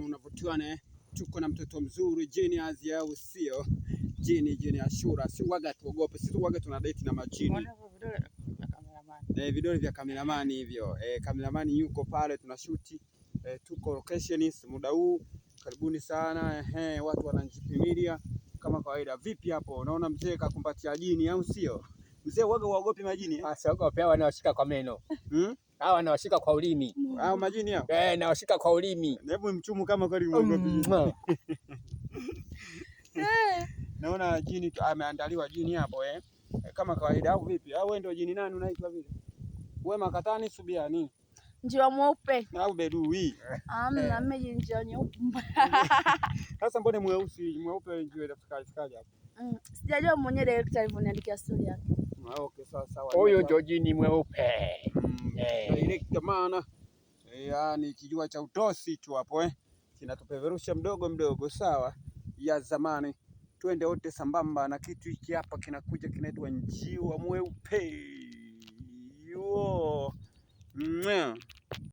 Unavutiwa na tuko na mtoto mzuri genius au sio? Jini Ashura, si waga tuogope, sisi waga tuna date na majini. Vidole vya cameraman hivyo. Cameraman yuko pale tunashuti. Tuko locations muda huu. Karibuni sana. Watu wanajipimilia kama kawaida. Vipi hapo? Unaona mzee kakumbatia jini au sio? Mzee waga waogopi majini? Siogopi, hawa wanawashika kwa meno. Hawa wanawashika kwa ulimi. Hao majini hao? Nawashika kwa ulimi. Hebu mchumu kama kweli muogopi. Naona jini ameandaliwa jini hapo kama kawaida au vipi? Au wewe ndio jini nani unaitwa vile? Wewe Makatani Subiani? Njiwa mweupe. Au bedui? Amna mimi njiwa nyeupe. Sasa mbona mweupe njiwa itafikaje hapo? Sijajua mwenyewe director alivyoniandikia story yake. Okay, sawa. Huyo ndio jini mweupe. Director maana yani kijua cha utosi tu hapo kinatupeperusha mdogo sawa ya zamani. Twende wote sambamba na kitu hiki hapa kinakuja kinaitwa njiwa mweupe.